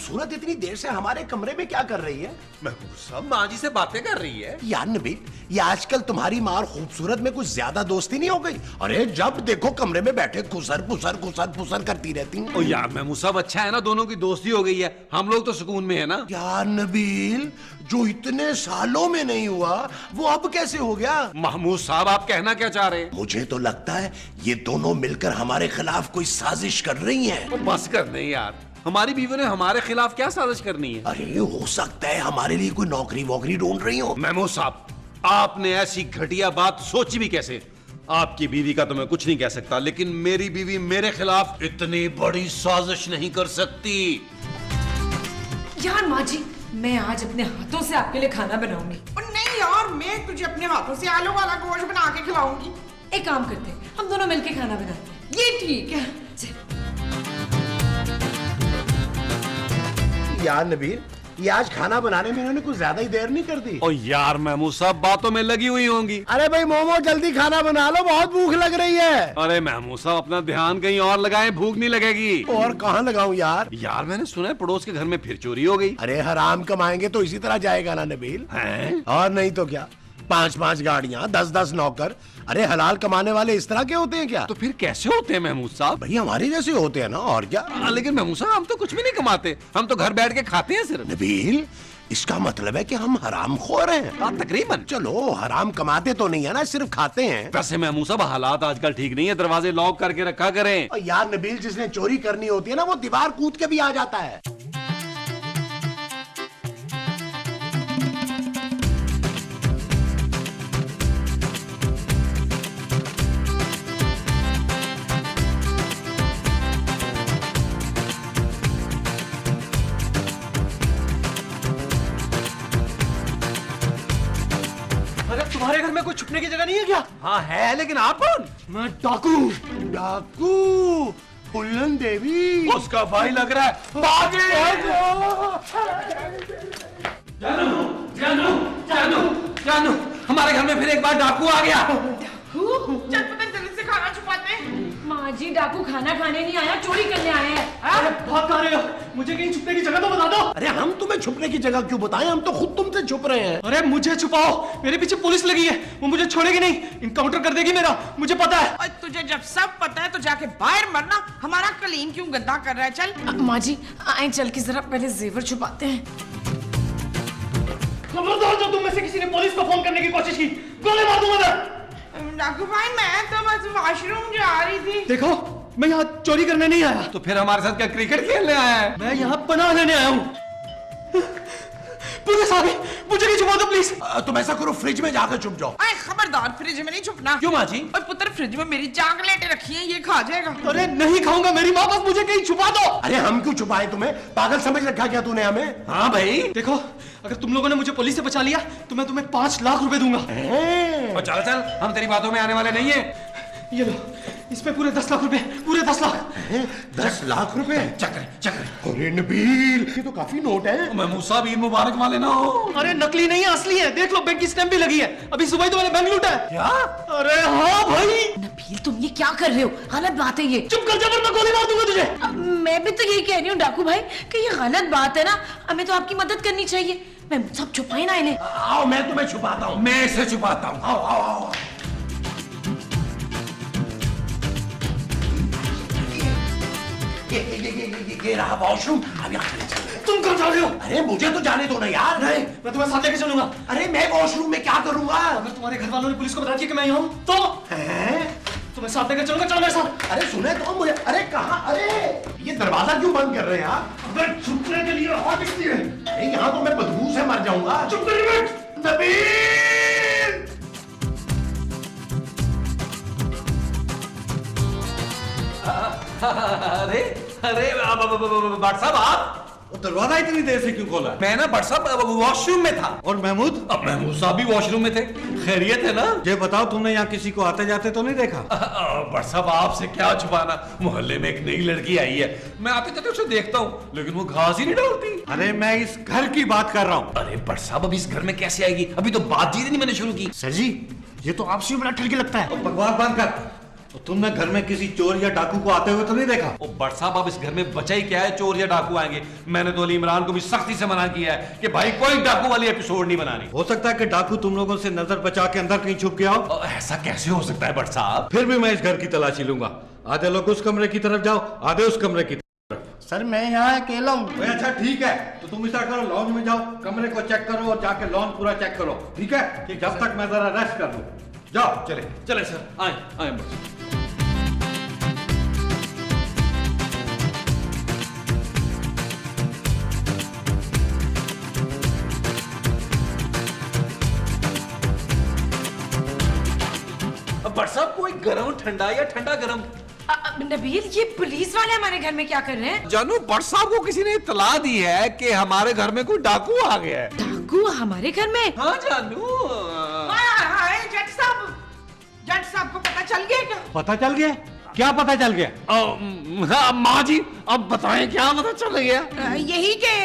खूबसूरत इतनी देर से हमारे कमरे में क्या कर रही है? महबूब साहब माँ जी से बातें कर रही है। यार नबील, ये आजकल तुम्हारी माँ और खूबसूरत में कुछ ज्यादा दोस्ती नहीं हो गई? अरे जब देखो कमरे में बैठे खुसर पुसर करती रहती हैं। ओ यार महमूद साहब, अच्छा है ना दोनों की दोस्ती हो गई है, हम लोग तो सुकून में है ना। यार नबील, जो इतने सालों में नहीं हुआ वो अब कैसे हो गया? महमूद साहब आप कहना क्या चाह रहे हैं? मुझे तो लगता है ये दोनों मिलकर हमारे खिलाफ कोई साजिश कर रही हैं। तो बस कर दें यार, हमारी बीवी ने हमारे खिलाफ क्या साजिश करनी है? अरे हो सकता है हमारे लिए कोई नौकरी वोकरी ढूंढ रही हो। महमूद साहब, आपने ऐसी घटिया बात सोची भी कैसे? आपकी बीवी का तो मैं कुछ नहीं कह सकता, लेकिन मेरी बीवी मेरे खिलाफ इतनी बड़ी साजिश नहीं कर सकती। यार माँ जी, मैं आज अपने हाथों से आपके लिए खाना बनाऊंगी। नहीं यार, मैं तुझे अपने हाथों से आलू वाला गोश्त बना के खिलाऊंगी। एक काम करते हैं, हम दोनों मिलके खाना बनाते हैं। ये ठीक है। यार नबील, ये आज खाना बनाने में इन्होंने कुछ ज्यादा ही देर नहीं कर दी। ओ यार महमूद साहब बातों में लगी हुई होंगी। अरे भाई मोमो जल्दी खाना बना लो, बहुत भूख लग रही है। अरे महमूद साहब अपना ध्यान कहीं और लगाएं, भूख नहीं लगेगी। और कहाँ लगाऊं यार? यार मैंने सुना है पड़ोस के घर में फिर चोरी हो गई। अरे हराम कमाएंगे तो इसी तरह जाएगा ना नबील। हैं? और नहीं तो क्या, 5-5 गाड़ियां, 10-10 नौकर। अरे हलाल कमाने वाले इस तरह के होते हैं क्या? तो फिर कैसे होते हैं महमूद साहब? भाई हमारे जैसे होते हैं ना, और क्या। लेकिन महमूद साहब हम तो कुछ भी नहीं कमाते, हम तो घर बैठ के खाते हैं सिर्फ। नबील, इसका मतलब है कि हम हरामखोर हैं। तकरीबन। चलो हराम कमाते तो नहीं है ना, सिर्फ खाते हैं। वैसे महमूद साहब हालात आजकल ठीक नहीं है, दरवाजे लॉक करके रखा करें। और यार नबील, जिसने चोरी करनी होती है ना, वो दीवार कूद के भी आ जाता है। तुम्हारे घर में कोई छुपने की जगह नहीं है क्या? हाँ है, लेकिन आप कौन? मैं डाकू। डाकू फुल्लन देवी। उसका भाई लग रहा है। भागे! जानू, हमारे घर में फिर एक बार डाकू आ गया। चल पता जल्दी से खाना छुपाते हैं। माँ जी, डाकू खाना खाने नहीं आया, चोरी करने आए हैं। अरे भाग कहाँ रहे हो? मुझे कहीं छुपने की जगह तो बता दो। अरे हम तुम्हें छुपने की जगह क्यों बताएं? हम तो खुद तुमसे छुप रहे हैं। अरे मुझे छुपाओ, मेरे पीछे पुलिस लगी है, वो मुझे छोड़ेगी नहीं, इनकाउंटर कर देगी मेरा, मुझे पता है। और तुझे जब सब पता है तो जाके बाहर मरना, हमारा कलीन क्यों गंदा कर रहा है? चल माँ जी आए, चल के जरा पहले जेवर छुपाते हैं। खबरदार, जो तुम में से किसी ने पुलिस को फोन करने की कोशिश की, गोली मार दूंगा मैं। डाकू भाई, मैं तो बस वॉशरूम जा रही थी। देखो, मैं यहाँ चोरी करने नहीं आया, तो फिर हमारे साथ क्या क्रिकेट खेलने आया है? मैं यहाँ पनाह लेने आया हूँ। पुलिस आ गई, मुझे नहीं छुपा दो प्लीज। तुम ऐसा करो, फ्रिज में जाकर छुप जाओ। अरे खबरदार, फ्रिज में नहीं छुपना। क्यों माँ जी? और पुत्र, फ्रिज में मेरी चॉकलेटें रखी हैं, ये खा जाएगा। अरे नहीं खाऊंगा, मेरी माँ, बस मुझे कहीं छुपा दो। अरे हम क्यों छुपाए तुम्हें? पागल समझ रखा क्या तूने हमें? हाँ भाई। देखो, अगर तुम लोगों ने मुझे पुलिस से बचा लिया तो मैं तुम्हें 5 लाख रुपए दूंगा। और चल, हम तेरी बातों में आने वाले नहीं है। ये लो, इसमें पूरे 10 लाख रुपए, पूरे 10 लाख। 10 लाख रुपए? चक्कर। अरे नबील, ये तो काफी नोट है। महमूद साहब ईद मुबारक वाले ना हो। अरे नकली नहीं है, असली है, देख लो, बैंक की स्टैम्प भी लगी है। अभी सुबह ही तो मैंने बैंक लूटा है। क्या? अरे हाँ भाई। नबील, तुम ये क्या कर रहे हो? गलत बात है ये। चुप कर जा, वरना गोली मार दूंगा तुझे। अब मैं भी तो यही कह रही हूँ डाकू भाई कि ये गलत बात है ना, हमें तो आपकी मदद करनी चाहिए। मैं सब छुपाए ना इन्हें। आओ मैं तुम्हें छुपाता हूँ। मैं इसे छुपाता हूँ। आओ आओ आओ। ये रहा वॉशरूम। अब यहाँ चले चले। तुम कहाँ जा रहे हो? अरे मुझे तो जाने दो ना यार। नहीं, मैं तुम्हें साथ लेके चलूंगा। अरे मैं वॉशरूम में क्या करूंगा? अगर तुम्हारे घर वालों ने पुलिस को बता दिया कि मैं यहाँ हूँ तो तुम्हें साथ लेकर चलूंगा। चलो मेरे साथ। अरे सुने तो मुझे। अरे कहाँ? अरे ये दरवाजा क्यों बंद कर रहे हैं आप? अगर छुपने के लिए हाथ दिखती है। अरे यहाँ तो मैं बदबू से मर जाऊंगा। चुप करिए मत। नबील! अरे भट्ट साहब, आप दरवाजा इतनी देर से क्यों खोला? मैं ना भट्ट साहब वॉशरूम में था। और महमूद? अब महमूद साहब भी वॉशरूम में थे। खैरियत है ना? ये बताओ, तुमने यहाँ किसी को आते जाते तो नहीं देखा? भट्ट साहब आपसे क्या छुपाना, मोहल्ले में एक नई लड़की आई है, मैं आते जाते उसे देखता हूँ, लेकिन वो घास ही नहीं डालती। अरे मैं इस घर की बात कर रहा हूँ। अरे भट्ट साहब, अब इस घर में कैसे आएगी? अभी तो बातचीत नहीं मैंने शुरू की। सर जी, ये तो आपसे भी बड़ा ठरकी लगता है। बकवास बंद कर। तो तुमने घर में किसी चोर या डाकू को आते हुए तो नहीं देखा? ओ बट साहब, अब इस घर में बचा ही क्या है, चोर या डाकू आएंगे। मैंने तो अली इमरान को भी सख्ती से मना किया है कि भाई कोई डाकू वाली एपिसोड नहीं बनानी। हो सकता है कि डाकू तुम लोगों से नजर बचा के अंदर कहीं छुप गया हो। ऐसा कैसे हो सकता है बट साहब? फिर भी मैं इस घर की तलाशी लूंगा। आधे लोग उस कमरे की तरफ जाओ, आधे उस कमरे की तरफ। सर मैं यहाँ अकेला हूँ। अच्छा ठीक है, तो तुम ऐसा करो, लॉन्ज में जाओ, कमरे को चेक करो और जाके लॉन्ज पूरा चेक करो, ठीक है? कि जब तक मैं जरा रेस्ट कर लूं। जाओ। चले चले सर, आए आए बस। बट साहब, कोई गरम ठंडा या ठंडा गरम? नबील, ये पुलिस वाले हमारे घर में क्या कर रहे हैं? जानू, बट साहब को किसी ने इत्तला दी है कि हमारे घर में कोई डाकू आ गया है। डाकू हमारे घर में? हाँ जानू। हाय जट साहब को पता चल गया क्या? पता चल गया? क्या पता चल गया? हाँ माँ जी, अब बताएं क्या पता चल गया? यही के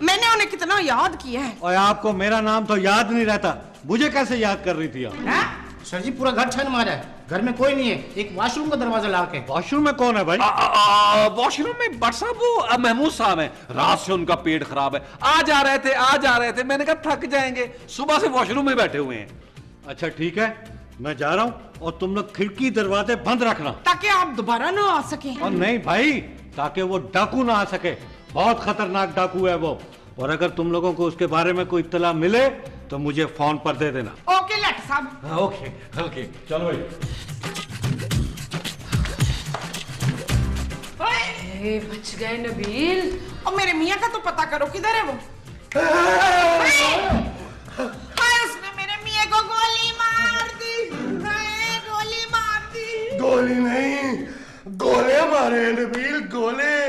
मैंने उन्हें कितना याद किया है। और आपको मेरा नाम तो याद नहीं रहता, मुझे कैसे याद कर रही थी आप? हाँ? सर जी पूरा घर छन मारा है, घर में कोई नहीं है, एक वॉशरूम का दरवाजा ला के। वॉशरूम में कौन है भाई? वॉशरूम में बट साहब वो महमूद साहब हैं। रात से उनका पेट खराब है, आ जा रहे थे। मैंने कहा थक जाएंगे, सुबह से वॉशरूम में बैठे हुए हैं। अच्छा ठीक है, मैं जा रहा हूँ और तुम लोग खिड़की दरवाजे बंद रखना। ताकि आप दोबारा ना आ सके। और नहीं भाई, ताकि वो डाकू ना आ सके, बहुत खतरनाक डाकू है वो। और अगर तुम लोगों को उसके बारे में कोई इत्तला मिले तो मुझे फोन पर दे देना। ओके लट साहब। ओके ओके, चलो भाई। बच गए नबील। और मेरे मियाँ का तो पता करो, किधर है वो? हाय, उसने मेरे मियाँ को गोली मार दी। गोली मार दी। गोली नहीं, गोले मारे नबील, गोले।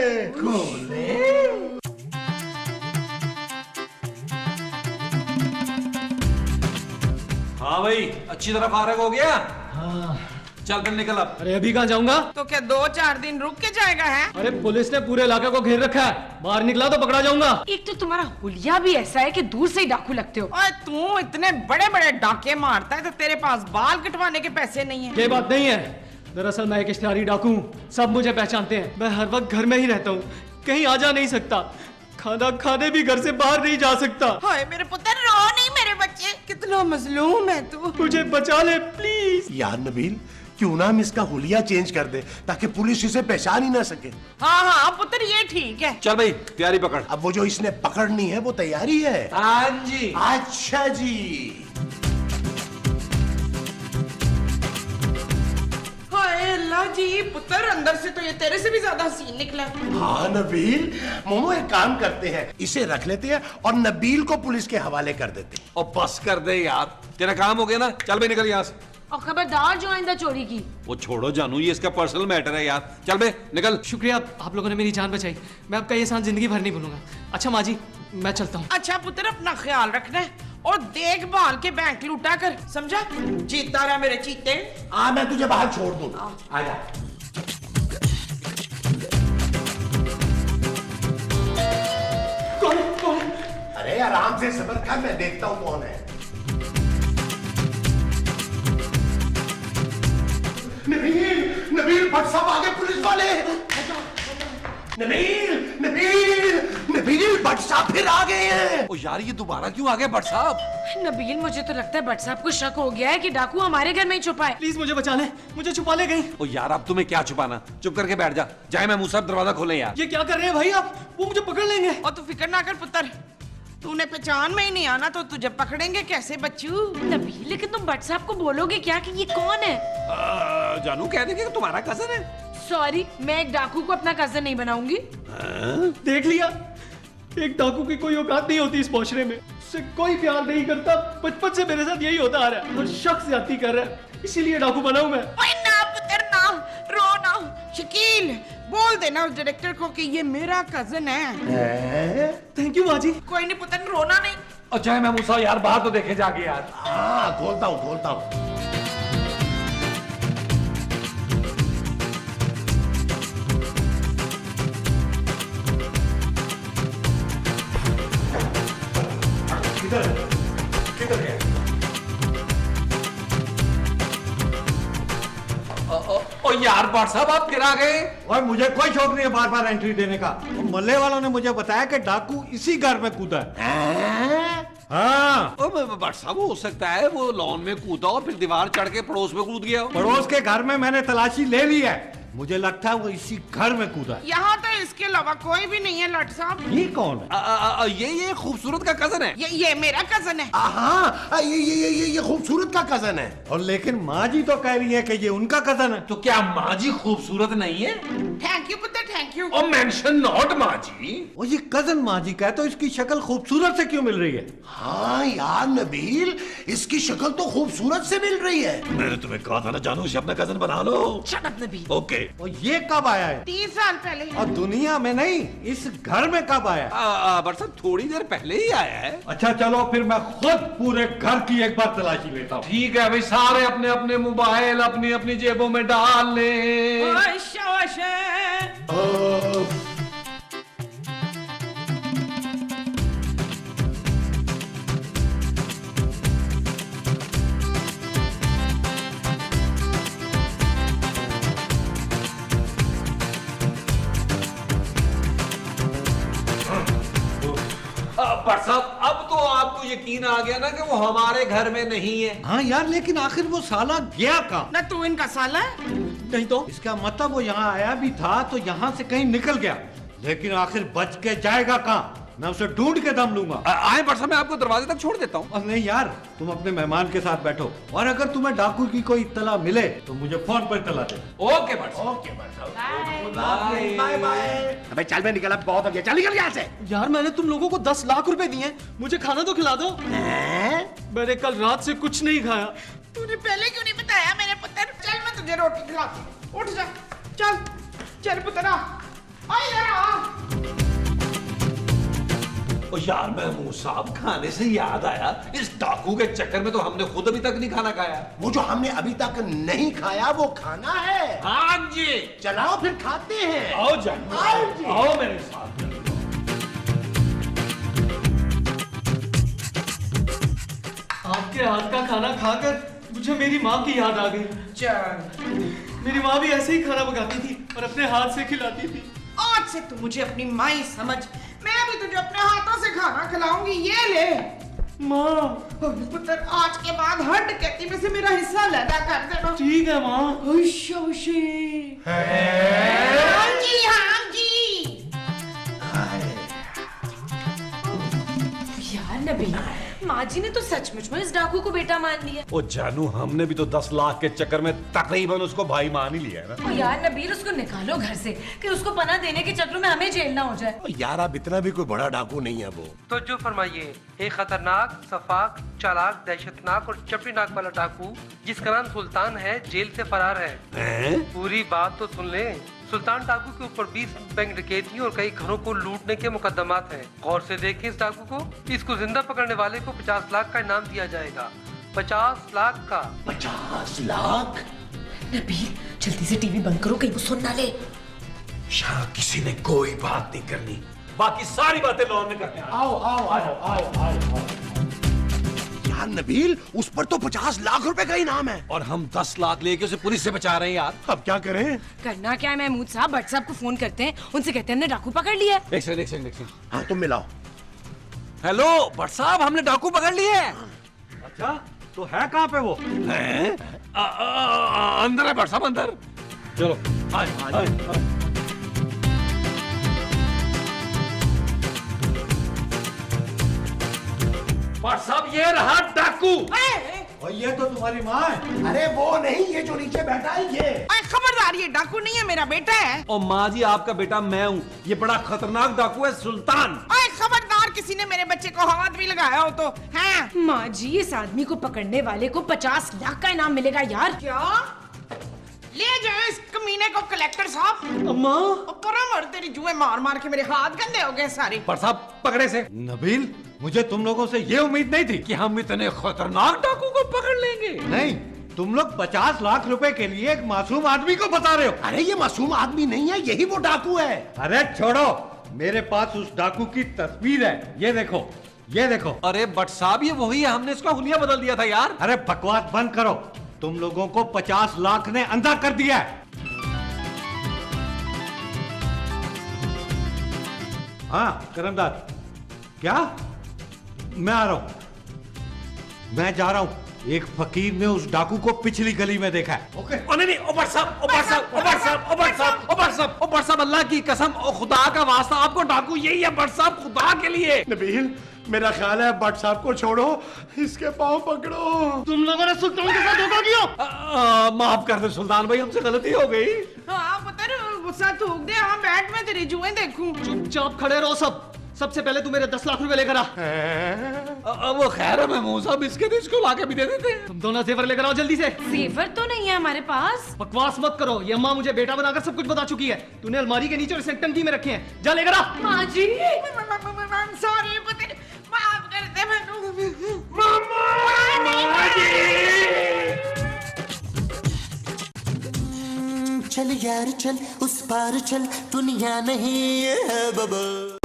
हाँ भाई, अच्छी तरह फारग हो गया? हाँ। चल फिर निकल अब। अरे अभी कहाँ जाऊंगा? तो क्या 2-4 दिन रुक के जाएगा है? अरे पुलिस ने पूरे इलाके को घेर रखा है, बाहर निकला तो पकड़ा जाऊंगा। एक तो तुम्हारा हुलिया भी ऐसा है कि दूर से ही डाकू लगते हो। और तू इतने बड़े बड़े डाके मारता है तो तेरे पास बाल कटवाने के पैसे नहीं है। ये बात नहीं है, दरअसल मैं एक इश्तिहारी डाकू हूँ, सब मुझे पहचानते हैं। मैं हर वक्त घर में ही रहता हूँ, कहीं आ जा नहीं सकता, खाना खाने भी घर से बाहर नहीं जा सकता। हाय मेरे पुत्र, रो नहीं मेरे बच्चे, कितना मजलूम है तू। मुझे बचा ले प्लीज। यार नबील, क्यों ना हम इसका हुलिया चेंज कर दे ताकि पुलिस इसे पहचान ही ना सके। हाँ पुत्र, ये ठीक है। चल भाई, तैयारी पकड़। अब वो जो इसने पकड़नी है वो तैयारी है। हाँ जी। अच्छा जी। हाय अल्लाह जी, पुत्र अंदर से तो ये तेरे से भी ज्यादा हसीन निकला। हाँ नबील, मोमो एक काम करते हैं, इसे रख लेते हैं और नबील को पुलिस के हवाले कर देते हैं। और बस कर दे यार, तेरा काम हो गया ना। चल भाई निकल यहाँ से। और खबरदार जो आइंदा चोरी की। वो छोड़ो जानू, ये इसका पर्सनल मैटर है यार। चल बे निकल। शुक्रिया, आप लोगों ने मेरी जान बचाई, मैं आपका ये एहसान जिंदगी भर नहीं भूलूंगा। अच्छा माँ जी, मैं चलता हूँ। अच्छा पुत्र, अपना ख्याल रखना है और देखभाल के बैंक लूटा कर, समझा? जीता रहा मेरे चीते। मैं तुझे बाहर छोड़ दूँ, आजा। कौन? अरे आराम से सब्र कर, मैं देखता हूँ कौन है। नबील भट्ट साहब आ गए, पुलिस वाले। नबील भट्ट साहब फिर आ गए हैं। ओ यार, ये दोबारा क्यों आ गए भट्ट साहब? नबील, मुझे तो लगता है भट्ट साहब को शक हो गया है कि डाकू हमारे घर में ही छुपा है। प्लीज मुझे बचा ले, मुझे छुपा ले कहीं। ओ यार, अब तुम्हें क्या छुपाना, चुप करके बैठ जा। जाए महमूद साहब दरवाजा खोले यार। ये क्या कर रहे हैं भाई आप? वो मुझे पकड़ लेंगे। और तू फिक्र ना कर पुत्र, तूने पहचान में ही नहीं आना तो तुझे पकड़ेंगे कैसे बच्चू? नबील, लेकिन तुम भट्ट साहब को बोलोगे क्या कि ये कौन है? जानू कह देंगे कि तुम्हारा कजन है। सॉरी, मैं एक डाकू को अपना कजन नहीं बनाऊंगी। देख लिया, एक डाकू की कोई औकात नहीं होती इस माशरे में, उससे कोई प्यार नहीं करता। बचपन से मेरे साथ यही होता आ रहा है, हर शख्स ज्यादती कर रहा है, इसीलिए डाकू बना हूं मैं। ओए ना पुत्र ना, रो ना। शकील, बोल देना उस डायरेक्टर को कि ये मेरा कजन है। थैंक यू माँ जी। कोई नहीं पुत्र, रोना नहीं। और चाहे महमूद साहब यार बाहर तो देखे जाके यार। हाँ, खोलता हूँ। भट्ट साहब आप गिरा गए। और मुझे कोई शौक नहीं है बार बार एंट्री देने का। तो मल्ले वालों ने मुझे बताया कि डाकू इसी घर में कूदा है। हाँ, भट्ट साहब हो सकता है वो लॉन में कूदा और फिर दीवार चढ़ के पड़ोस में कूद गया। पड़ोस के घर में मैंने तलाशी ले ली है, मुझे लगता है वो इसी घर में कूदा है। यहाँ तो इसके अलावा कोई भी नहीं है लट साहब। ये कौन है? ये खूबसूरत का कजन है। ये मेरा कजन है। हाँ, ये खूबसूरत का कजन है। और लेकिन माँ जी तो कह रही है कि ये उनका कजन है। तो क्या माँ जी खूबसूरत नहीं है? थैंक यू पुत्र, थैंक यू। और मेंशन नॉट माँ जी। वो ये कजन माँ जी का है तो इसकी शक्ल खूबसूरत से क्यों मिल रही है? हाँ यार नबील, इसकी शक्ल तो खूबसूरत से मिल रही है। मैंने तुम्हें कहा था ना जानू इसे अपना कजन बना लो। Shut up Nabeel. ओके। और ये कब आया है? 30 साल पहले। और दुनिया में नहीं, इस घर में कब आया है? भट्ट साहब थोड़ी देर पहले ही आया है। अच्छा चलो फिर मैं खुद पूरे घर की एक बार तलाशी लेता हूँ। ठीक है भाई, सारे अपने अपने मोबाइल अपनी अपनी जेबों में डाल ले। भट्ट साहब अब तो आपको यकीन आ गया ना कि वो हमारे घर में नहीं है। हाँ यार, लेकिन आखिर वो साला गया कहाँ? ना तू इनका साला है? नहीं तो इसका मतलब वो यहाँ आया भी था तो यहाँ से कहीं निकल गया, लेकिन आखिर बच के जाएगा कहाँ? मैं उसे ढूंढ के दम लूंगा। आए भट्ट साहब, मैं आपको दरवाजे तक छोड़ देता हूँ। और नहीं यार, तुम अपने मेहमान के साथ बैठो और अगर तुम्हें डाकू की कोई इत्तला मिले तो मुझे फोन पर इत्तला दे। ओके भट्ट साहब। ओके भट्ट साहब, बाय बाय। अबे चल, मैं निकला, बहुत हो गया, चल निकल यहाँ से। यार मैंने तुम लोगों को 10 लाख रुपए दिए हैं, मुझे खाना तो खिला दो। मैंने कल रात से कुछ नहीं खाया। तूने पहले क्यों नहीं बताया मेरे पुत्र? चल मैं तुझे रोटी खिलाती हूँ। उठ जा, चल चल पुत्र आ इधर आ। ओ यार महमूद साहब, खाने से याद आया, इस डाकू के चक्कर में तो हमने खुद अभी तक नहीं खाना खाया। वो जो हमने अभी तक नहीं खाया वो खाना है। हाँ जी, चलाओ फिर खाते हैं। आओ जानू, आओ मेरे साथ। आपके हाथ का खाना खाकर मुझे मेरी माँ की याद आ गई। चल, मेरी माँ भी ऐसे ही खाना पकाती थी और अपने हाथ से खिलाती थी। आज से तू मुझे अपनी माई समझ, मैं भी तुझे अपने हाथों से खाना खिलाऊंगी। ये ले माँ। पुत्र, आज के बाद हर डकैती में से मेरा हिस्सा लगा कर देना। ठीक है माँ। हाँ जी, हाँ जी। यार नबील, माँ जी ने तो सचमुच में इस डाकू को बेटा मान लिया। ओ जानू, हमने भी तो 10 लाख के चक्कर में तकरीबन उसको भाई मान ही लिया है ना। ओ यार नबील, उसको निकालो घर से कि उसको पनाह देने के चक्कर में हमें जेल ना हो जाए। यार अब इतना भी कोई बड़ा डाकू नहीं है वो। तो जो फरमाइए, एक खतरनाक, सफाक, चालाक, दहशतनाक और चपड़ीनाक वाला डाकू जिसका नाम सुल्तान है, जेल से फरार है। पूरी बात तो सुन ले। सुल्तान डाकू के ऊपर 20 बैंक डकैती और कई घरों को लूटने के मुकदमात हैं। गौर से देखें इस डाकू को। इसको जिंदा पकड़ने वाले को 50 लाख का इनाम दिया जाएगा। 50 लाख का। 50 लाख? नबील जल्दी से टीवी बंद करो, कहीं वो सुन ना ले। यहाँ किसी ने कोई बात नहीं करनी, बाकी सारी बातें लॉन में करते हैं। आओ आओ आओ आओ आओ। यार नबील, उस पर तो 50 लाख रुपए का इनाम है और हम 10 लाख लेके उसे पुलिस से बचा रहे हैं यार। अब क्या करें? करना क्या है महमूद साहब, भट्ट साहब को फोन करते हैं, उनसे कहते हैं हमने डाकू पकड़ लिया है। एक सेकंड। हाँ तुम मिलाओ। हेलो भट्ट साहब, हमने डाकू पकड़ लिए है। अच्छा तो है कहाँ पे वो? हैं? अंदर है भट्ट साहब, अंदर। चलो आज भट्ट साहब ये रहा डाकू। और ये तो तुम्हारी माँ है। अरे वो नहीं, ये जो नीचे बैठा है ये। खबरदार, ये डाकू नहीं है, मेरा बेटा है। और माँ जी आपका बेटा मैं हूँ, ये बड़ा खतरनाक डाकू है सुल्तान। खबरदार, किसी ने मेरे बच्चे को हाथ भी लगाया हो तो। हैं? माँ जी, इस आदमी को पकड़ने वाले को 50 लाख का इनाम मिलेगा यार। क्या? ले जाओ इस कमीने को कलेक्टर साहब। अम्मा। मर तेरी जुए मार मार के मेरे हाथ गंदे हो गए सारे। भट्ट साहब पकड़े से। नबील, मुझे तुम लोगों से ये उम्मीद नहीं थी कि हम इतने खतरनाक डाकू को पकड़ लेंगे। नहीं, तुम लोग 50 लाख रुपए के लिए एक मासूम आदमी को बता रहे हो। अरे ये मासूम आदमी नहीं है, यही वो डाकू है। अरे छोड़ो, मेरे पास उस डाकू की तस्वीर है, ये देखो ये देखो। अरे भट्ट साहब ये वही है, हमने इसका हुलिया बदल दिया था यार। अरे बकवास बंद करो, तुम लोगों को 50 लाख ने अंधा कर दिया है। हाँ करमदाद, क्या? मैं आ रहा हूं, मैं जा रहा हूं। एक फकीर ने उस डाकू को पिछली गली में देखा है। ओके? नहीं, ओबर साहब, अल्लाह की कसम, ओ खुदा का वास्ता, आपको डाकू यही है बट साहब, खुदा के लिए। नबील, मेरा ख्याल है भट्ट साहब को छोड़ो, इसके पांव पकड़ो। तुम लोगों ने सुल्तान के साथ धोखा किया। माफ कर दे सुल्तान भाई, हमसे गलती हो गई। हाँ पुत्र, गुस्सा थूक दे। हाँ बैठ, मैं तेरी जुएं देखूं। चुपचाप खड़े रहो सब। सबसे पहले तू मेरे 10 लाख रुपए लेकर आ। वो खैर है महमूद साहब, इसके तो इसको लाके भी दे देते। तुम दोनों जेवर लेकर आओ जल्दी से। जेवर तो नहीं है हमारे पास। बकवास मत करो, ये अम्मा मुझे बेटा बनाकर सब कुछ बता चुकी है। तूने अलमारी के नीचे और इसे टंकी में रखे हैं, जा लेकर आ। माँ जी, सॉरी पुत्र, माफ कर दे मैनू। चल यार चल, उस पार चल, दुनिया नहीं है बबल।